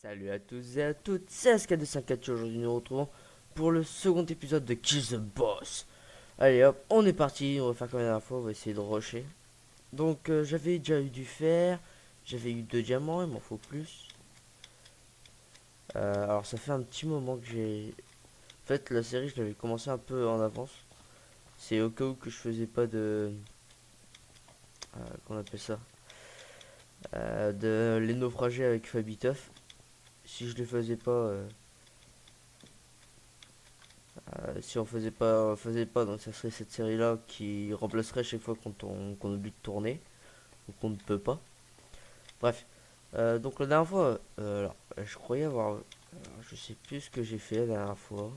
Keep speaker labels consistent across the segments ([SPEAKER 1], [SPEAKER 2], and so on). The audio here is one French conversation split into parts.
[SPEAKER 1] Salut à tous et à toutes, c'est SK254. Aujourd'hui nous nous retrouvons pour le second épisode de Kill the Boss. Allez hop, on est parti, on va faire comme la dernière fois, on va essayer de rusher. Donc j'avais déjà eu du fer, j'avais eu 2 diamants, il m'en faut plus. Alors ça fait un petit moment que j'ai... En fait la série je l'avais commencé un peu en avance. C'est au cas où que je faisais pas de... qu'on appelle ça de les naufragés avec Fabitoff. Si je les faisais pas... si on faisait pas, donc ça serait cette série-là qui remplacerait chaque fois qu'on oublie de tourner ou qu'on ne peut pas. Bref, donc la dernière fois, alors, je croyais avoir, je sais plus ce que j'ai fait la dernière fois.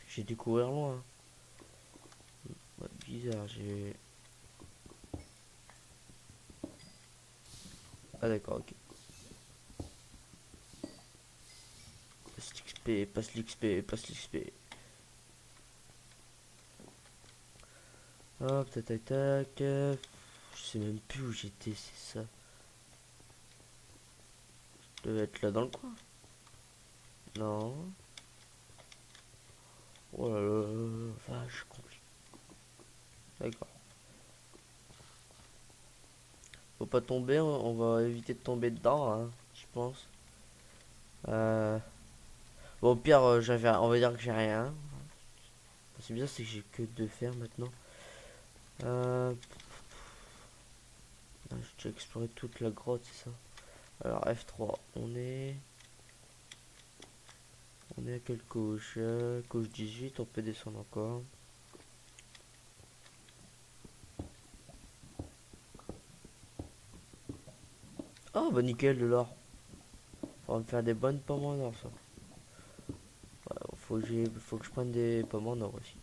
[SPEAKER 1] J'ai dû courir loin. Ouais, bizarre, j'ai. Ah d'accord, ok. Passe l'XP, passe l'XP, passe l'XP. Hop, tac tac tac. Je sais même plus où j'étais, c'est ça. Je devais être là dans le coin. Non. Oh là là, vache, compliqué. D'accord. Faut pas tomber, on va éviter de tomber dedans, hein, je pense. Euh... Bon, au pire, on va dire que j'ai rien. C'est bizarre, c'est que j'ai que 2 fer maintenant. Euh... J'ai déjà exploré toute la grotte, c'est ça. Alors, F3, on est à quelle couche? Couche 18, on peut descendre encore. Oh, bah nickel, de l'or. On va me faire des bonnes pommes en or, ça. Ouais, faut que je prenne des pommes en or aussi.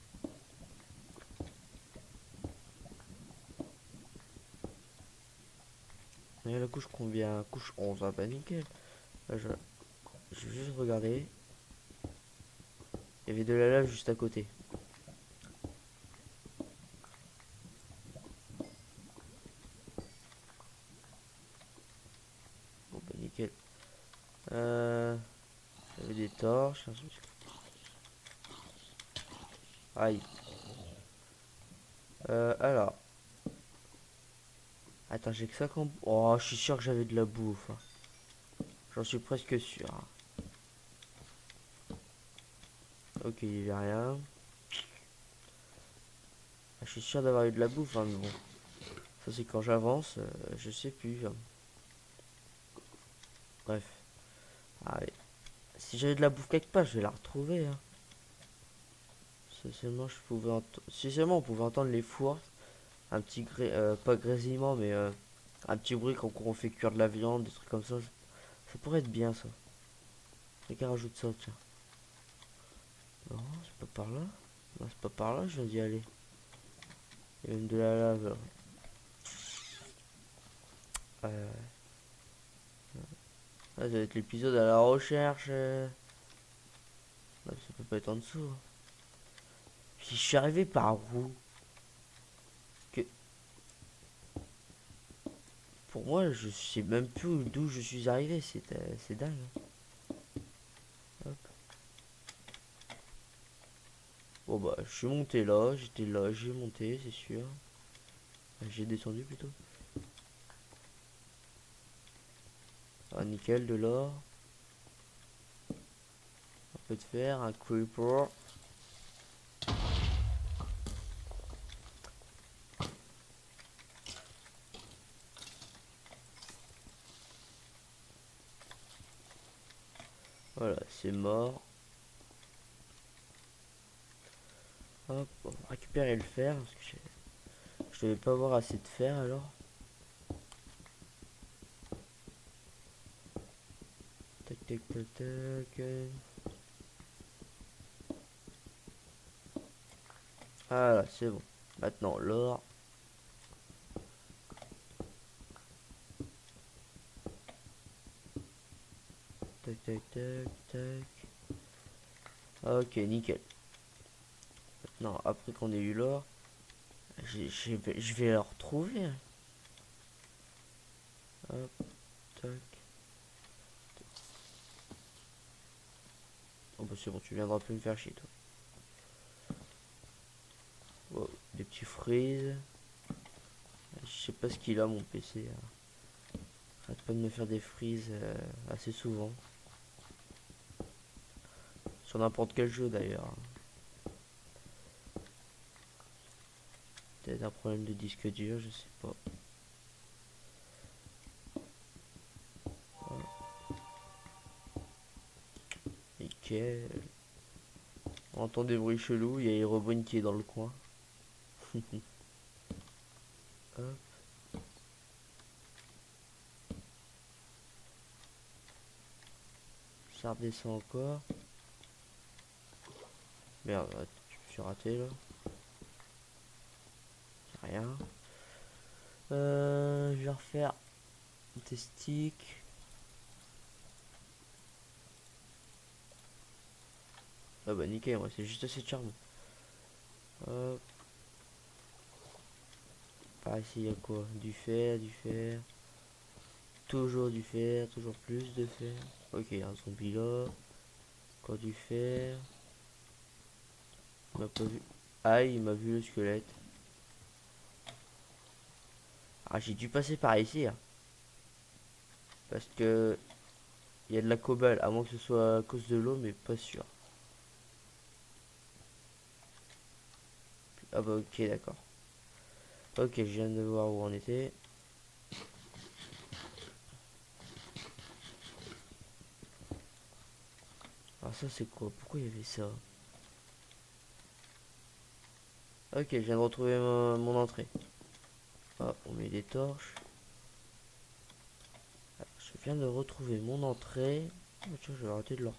[SPEAKER 1] Et la couche combien? Couche 11, ah bah nickel. Là, je vais juste regarder. Il y avait de la lave juste à côté. Bon bah nickel. Il y avait des torches. Aïe. Alors. Attends, j'ai que ça comme... Oh, je suis sûr que j'avais de la bouffe, hein. J'en suis presque sûr, hein. Ok, il y avait rien. Je suis sûr d'avoir eu de la bouffe, hein, mais bon. Ça, c'est quand j'avance, je sais plus, hein. Bref. Allez. Si j'avais de la bouffe quelque part, je vais la retrouver, hein. Si seulement je pouvais si seulement on pouvait entendre les fours. Un petit pas grésillement, mais un petit bruit quand on fait cuire de la viande, des trucs comme ça. Ça pourrait être bien, ça. Quelqu'un rajoute ça, tiens. Non, c'est pas par là. Non, c'est pas par là, je viens d'y aller. Il y a même de la lave, là. Euh, ça va être l'épisode à la recherche. Non, ça peut pas être en dessous, hein. Puis je suis arrivé par où? Que pour moi, je sais même plus d'où je suis arrivé. C'est dingue, hein. Hop. Bon bah, je suis monté là, j'étais là, j'ai monté, c'est sûr. J'ai descendu plutôt. Ah, nickel, de l'or. Un peu de fer, un creeper. Voilà, c'est mort. Hop, on va récupérer le fer parce que je devais pas avoir assez de fer alors. Tac tac tac tac. Voilà, c'est bon. Maintenant l'or. Tac tac tac tac. Ok, nickel. Maintenant, après qu'on ait eu l'or, je vais le retrouver, hein. Hop, tac. bah, c'est bon, tu viendras plus me faire chier, toi. Oh, des petits freeze. Je sais pas ce qu'il a, mon PC. Arrête pas de me faire des freeze assez souvent. Sur n'importe quel jeu, d'ailleurs. Peut-être un problème de disque dur, je sais pas. Voilà. Nickel. On entend des bruits chelous, il y a Herobrine qui est dans le coin. Hop. Ça redescend encore. Merde, je me suis raté là. C'est rien. Je vais refaire des sticks. Ah bah nickel, ouais, c'est juste assez de charbon. Hop. Par ici, il y a quoi? Du fer, du fer. Toujours du fer, toujours plus de fer. Ok, un zombie là. Encore du fer. Il m'a pas vu. Ah, il m'a vu le squelette. Ah, j'ai dû passer par ici, hein. Parce que il y a de la cobalt, à moins que ce soit à cause de l'eau, mais pas sûr. Ah bah ok, d'accord. Ok, je viens de voir où on était. Alors ça c'est quoi? Pourquoi il y avait ça? Ok, je viens de retrouver mon entrée. Ah, on met des torches. Ah, je viens de retrouver mon entrée. Oh, tiens, je vais arrêter de l'or.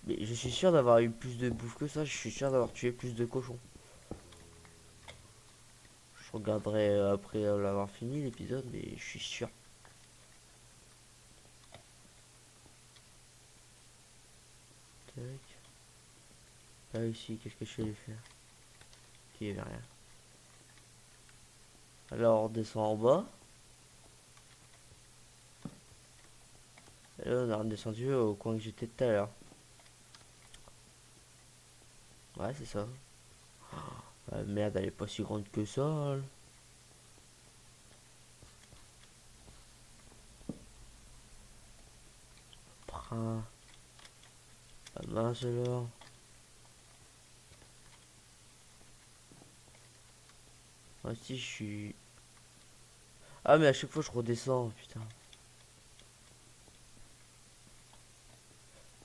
[SPEAKER 1] Mais je suis sûr d'avoir eu plus de bouffe que ça. Je suis sûr d'avoir tué plus de cochons. Je regarderai après l'avoir fini l'épisode, mais je suis sûr. Tac. Là ici, qu'est-ce que je vais faire? Ok, il n'y avait rien. Alors on descend en bas. Et là on a redescendu au coin que j'étais tout à l'heure. Ouais, c'est ça. Ah, merde, elle est pas si grande que ça, elle. Ah, mince alors. Ah si, je suis... Ah, mais à chaque fois je redescends, putain.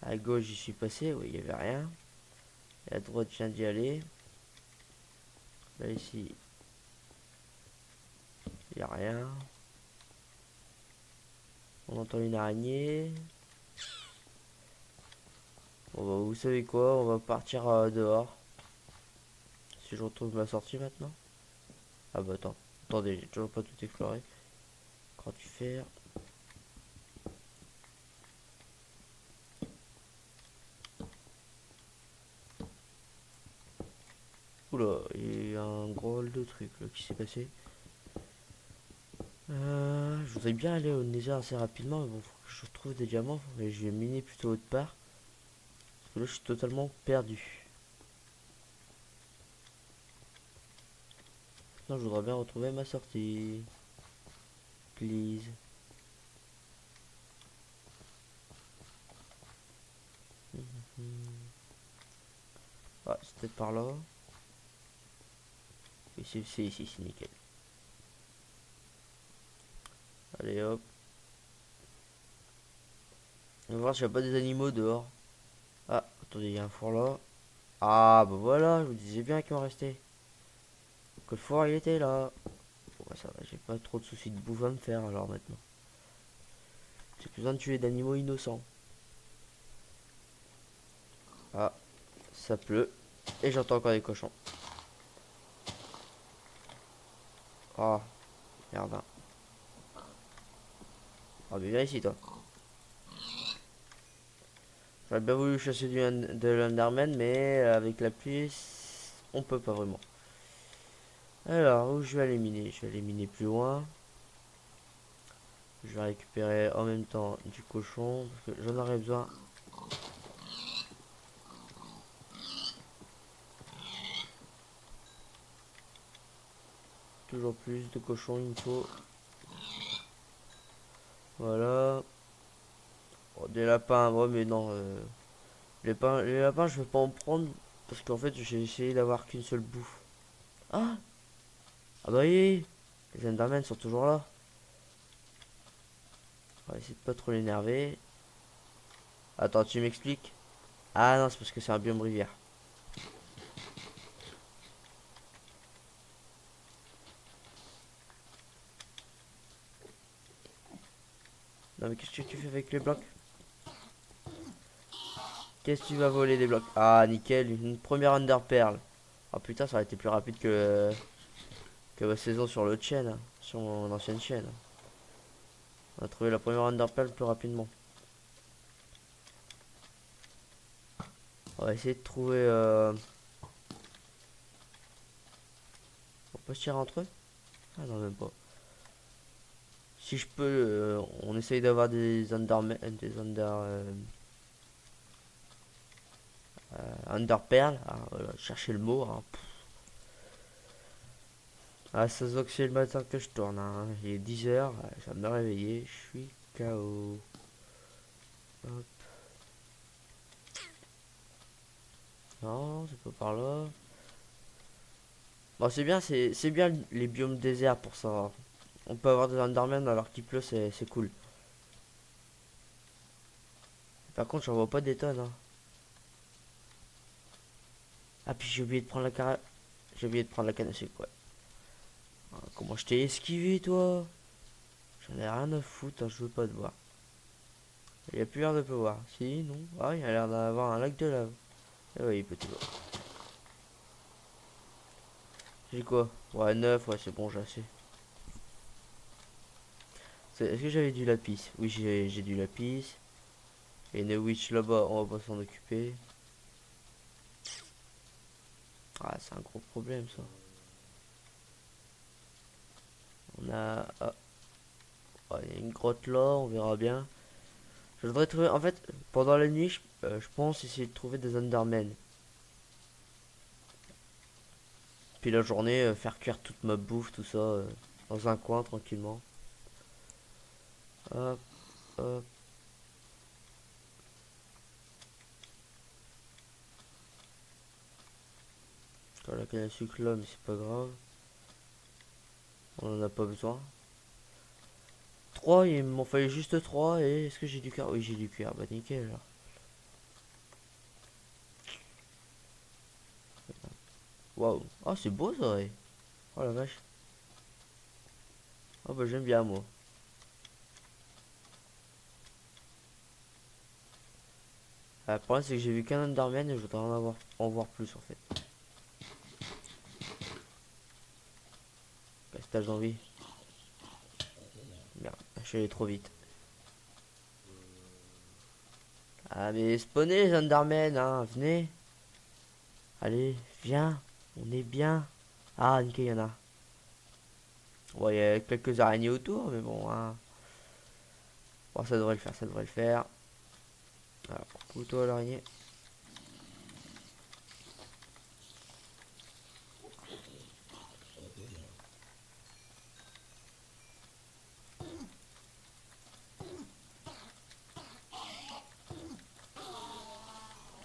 [SPEAKER 1] À gauche, j'y suis passé, oui, il y avait rien. Et à droite, je viens d'y aller. Là, ici, il y a rien. On entend une araignée. Bon, bah, vous savez quoi, on va partir dehors. Si je retrouve ma sortie maintenant. Ah bah attends, attendez, j'ai toujours pas tout exploré. Quand tu fais... Oula, il y a un gros hall de trucs là, qui s'est passé. Je voudrais bien aller au Nether assez rapidement, mais bon, faut que je retrouve des diamants. Mais je vais miner plutôt autre part. Parce que là, je suis totalement perdu. Non, je voudrais bien retrouver ma sortie. Please. Ah, c'est peut-être par là. Oui, c'est ici, c'est nickel. Allez hop. On va voir s'il n'y a pas des animaux dehors. Ah, attendez, il y a un four là. Ah, bah voilà, je vous disais bien qu'il en restait. Que le four il était là. Bon, bah, ça va, j'ai pas trop de soucis de bouffe à me faire alors maintenant. J'ai plus besoin de tuer d'animaux innocents. Ah, ça pleut. Et j'entends encore des cochons. Ah, merde. Ah, mais viens ici, toi. J'aurais bien voulu chasser de l'Underman, mais avec la pluie, on peut pas vraiment. Alors, où je vais aller miner? Je vais aller miner plus loin. Je vais récupérer en même temps du cochon, parce que j'en aurais besoin. Toujours plus de cochons, il me faut. Voilà. Oh, des lapins, ouais, mais non. Les lapins, je vais pas en prendre, parce qu'en fait, j'ai essayé d'avoir qu'une seule bouffe. Ah! Ah bah oui! Les Endermen sont toujours là. On va essayer de pas trop l'énerver. Attends, tu m'expliques? Ah non, c'est parce que c'est un biome rivière. Non mais qu'est-ce que tu fais avec les blocs? Qu'est-ce que tu vas voler des blocs? Ah nickel, une première Ender Pearl. Ah putain, ça aurait été plus rapide que ma saison sur l'autre chaîne, hein, sur mon ancienne chaîne. On a trouvé la première Ender Pearl plus rapidement. On va essayer de trouver... On peut se tirer entre eux? Ah non, même pas. Si je peux, on essaye d'avoir des Endermen, des Ender Pearl. Ah, voilà, chercher le mot. Hein. Ah, ça se voit que c'est le matin que je tourne. Hein. Il est 10 h, je vais me réveiller. Je suis KO. Hop. Non, c'est pas par là. Bon, c'est bien, c'est bien les biomes déserts pour ça. On peut avoir des Endermen alors qu'il pleut, c'est cool. Par contre, j'en vois pas des tonnes. Hein. Ah, puis j'ai oublié de prendre la cara... J'ai oublié de prendre la canne à sucre, ouais. Ah, comment je t'ai esquivé, toi? J'en ai rien à foutre, hein, je veux pas te voir. Il a plus l'air de pleuvoir. Si, non. Ah, il a l'air d'avoir un lac de lave. Eh oui, petit gars. J'ai quoi? Ouais, 9, ouais, c'est bon, j'ai assez. Est-ce que j'avais du lapis? Oui, j'ai du lapis. Et une witch là-bas, on va pas s'en occuper. Ah, c'est un gros problème, ça. On a... Ah, ouais, il y a une grotte là, on verra bien. Je devrais trouver... En fait, pendant la nuit, je pense essayer de trouver des Endermen. Puis la journée, faire cuire toute ma bouffe, tout ça, dans un coin, tranquillement. Hop, hop. Quand la canne à sucre là, mais c'est pas grave. On en a pas besoin. 3, il m'en fallait juste 3. Et est-ce que j'ai du cuir? Oui, j'ai du cuir. Bah nickel alors. Waouh. Ah, c'est beau ça, ouais. Oh la vache. Oh bah j'aime bien moi. Le problème c'est que j'ai vu qu'un Enderman et je voudrais en voir plus en fait. Castage d'envie. Merde, je suis allé trop vite. Ah mais spawnez les Endermen, hein, venez. Allez, viens, on est bien. Ah nickel, il y en a. Ouais, il y a quelques araignées autour, mais bon, hein. Bon, ça devrait le faire, ça devrait le faire. Alors, couteau à l'araignée.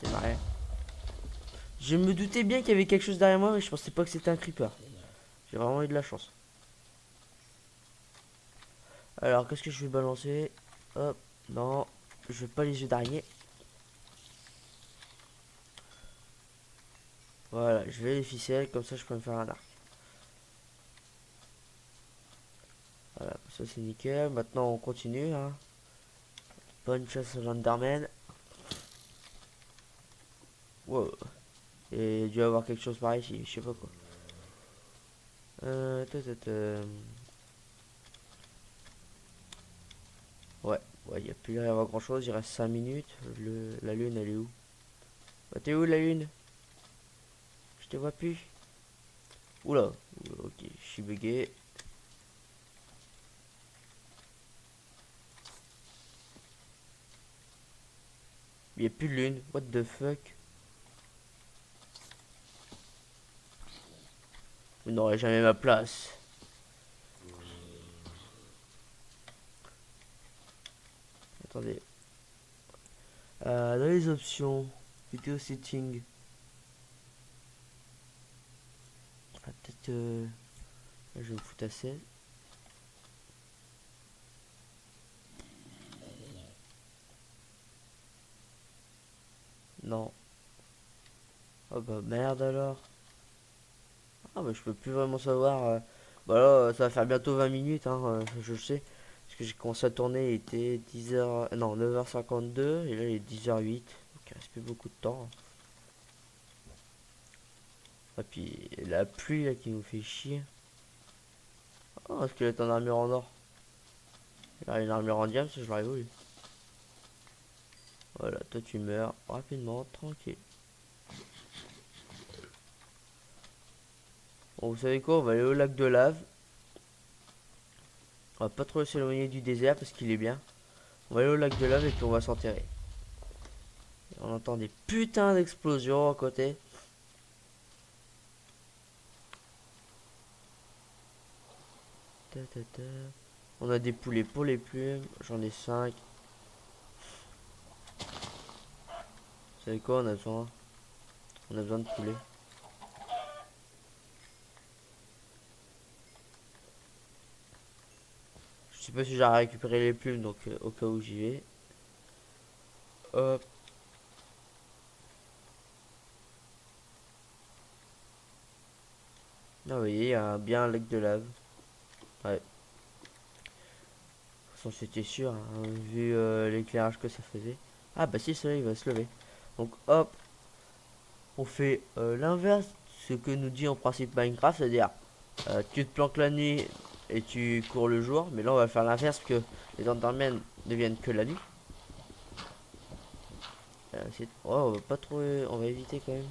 [SPEAKER 1] C'est marrant. Je me doutais bien qu'il y avait quelque chose derrière moi, mais je pensais pas que c'était un creeper. J'ai vraiment eu de la chance. Alors, qu'est-ce que je vais balancer? Hop, non, je veux pas les yeux d'araignée. Voilà, je vais les ficelles, comme ça je peux me faire un arc. Voilà, ça c'est nickel. Maintenant on continue. Hein. Bonne chasse à l'Enderman. Wow. Et il doit y avoir quelque chose par ici, je sais pas quoi. Ta, ta, ta. Ouais, ouais, il n'y a plus rien à voir grand chose, il reste 5 minutes. La lune elle est où? Bah t'es où la lune? Je te vois plus. Oula, ok, je suis bugué. Il n'y a plus de lune. What the fuck? Vous n'aurez jamais ma place. Attendez. Dans les options, vidéo setting. Ah, peut-être là, je vais me foutre assez. Non. Oh bah merde alors. Ah bah je peux plus vraiment savoir. Bah là ça va faire bientôt 20 minutes hein, je le sais. Parce que j'ai commencé à tourner, il était 10h. Non 9h52 et là il est 10h08. Donc il reste plus beaucoup de temps. Et puis la pluie là qui nous fait chier. Oh un squelette en armure en or. Il a une armure en diamant, je l'aurais voulu. Voilà, toi tu meurs rapidement, tranquille. Bon, vous savez quoi, on va aller au lac de lave. On va pas trop s'éloigner du désert parce qu'il est bien. On va aller au lac de lave et puis on va s'enterrer. On entend des putains d'explosions à côté. Ta, ta, ta. On a des poulets pour les plumes. J'en ai 5. Vous savez quoi, on a besoin? On a besoin de poulets. Je sais pas si j'ai récupéré les plumes, donc au cas où j'y vais. Hop. Ah vous voyez, il y a bien un lac de lave. Ouais. De toute façon, c'était sûr, hein, vu l'éclairage que ça faisait. Ah bah si, le soleil va se lever. Donc hop, on fait l'inverse de ce que nous dit en principe Minecraft, c'est-à-dire tu te planques la nuit et tu cours le jour. Mais là, on va faire l'inverse, que les Endermen ne viennent que la nuit. Oh, on va pas trop, on va éviter quand même.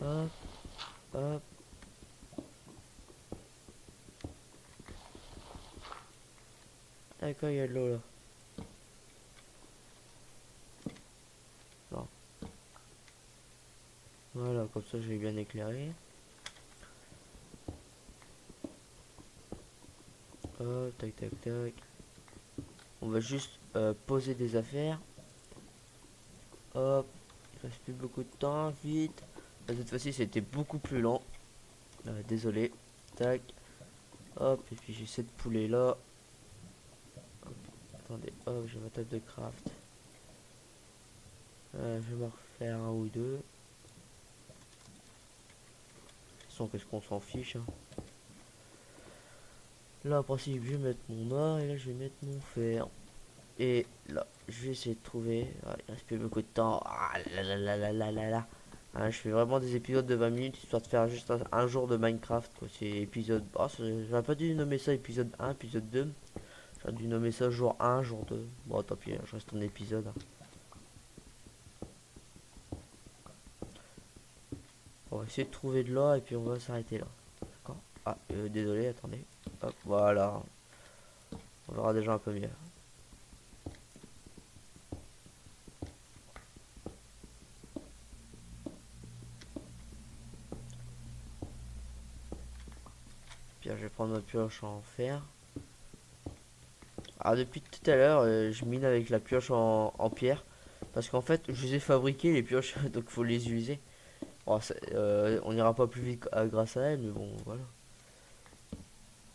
[SPEAKER 1] Hop, hop. D'accord, il y a de l'eau là. Non. Voilà, comme ça, je vais bien éclairer. Hop, tac, tac, tac. On va juste poser des affaires. Hop, il reste plus beaucoup de temps, vite. Cette fois-ci, c'était beaucoup plus lent. Désolé. Tac. Hop, et puis j'ai cette poulet là. Hop, attendez, hop, j'ai ma table de craft. Je vais m'en refaire un ou deux. De toute façon, qu'est-ce qu'on s'en fiche, hein. Là, en principe, je vais mettre mon or et là, je vais mettre mon fer. Et là, je vais essayer de trouver. Ah, il reste plus beaucoup de temps. Ah là là là là là là là. Hein, je fais vraiment des épisodes de 20 minutes histoire de faire juste un jour de Minecraft, quoi. C'est épisode. Oh, j'aurais pas dû nommer ça épisode 1, épisode 2. J'aurais dû nommer ça jour 1, jour 2. Bon, tant pis, hein, je reste en épisode, hein. On va essayer de trouver de l'or et puis on va s'arrêter là. D'accord. Ah, désolé, attendez. Hop, voilà. On verra déjà un peu mieux. Puis je vais prendre ma pioche en fer. Alors depuis tout à l'heure, je mine avec la pioche en pierre. Parce qu'en fait, je les ai fabriquées les pioches, donc faut les utiliser. Bon, on ira pas plus vite grâce à elle, mais bon, voilà.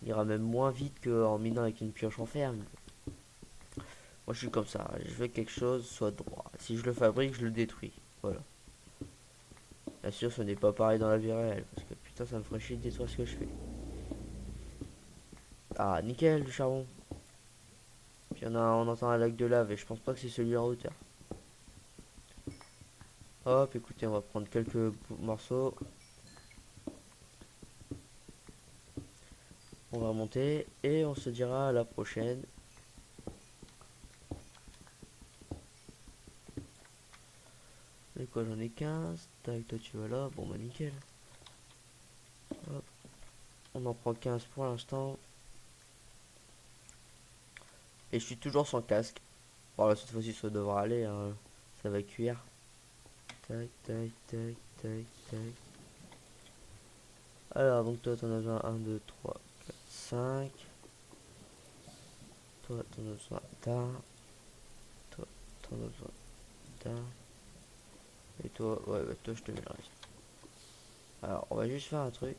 [SPEAKER 1] On ira même moins vite qu'en minant avec une pioche en fer. Moi, je suis comme ça. Je veux que quelque chose soit droit. Si je le fabrique, je le détruis. Voilà. Bien sûr, ce n'est pas pareil dans la vie réelle. Parce que putain, ça me ferait chier de détruire ce que je fais. Ah, nickel, du charbon. Puis on entend un lac de lave et je pense pas que c'est celui en hauteur. Hop, écoutez, on va prendre quelques morceaux. On va remonter et on se dira à la prochaine. Et quoi, j'en ai 15. Tac, toi tu vas là. Bon bah nickel. Hop. On en prend 15 pour l'instant. Et je suis toujours sans casque. Bon là, cette fois-ci ça devra aller, hein. Ça va cuire. Tac, tac, tac, tac, tac. Alors, donc toi, t'en as besoin 1, 2, 3, 4, 5. Toi, t'en as besoin d'un. Toi, t'en as besoin d'un. Et toi, ouais, bah, toi, je te mets le reste. Alors, on va juste faire un truc.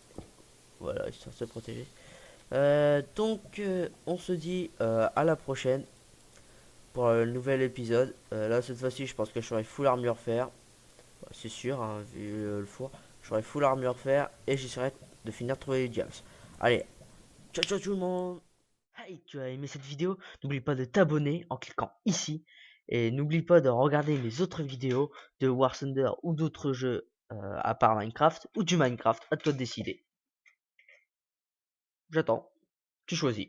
[SPEAKER 1] Voilà, histoire de se protéger. On se dit à la prochaine pour le nouvel épisode. Là, cette fois-ci, je pense que je ferai full armure fer. Bah, c'est sûr, hein, vu le four. Je ferai full armure fer et j'essaierai de finir de trouver les diams. Allez, ciao ciao tout le monde. Hey, tu as aimé cette vidéo? N'oublie pas de t'abonner en cliquant ici. Et n'oublie pas de regarder mes autres vidéos de War Thunder ou d'autres jeux à part Minecraft ou du Minecraft. À toi de décider. J'attends. Tu choisis.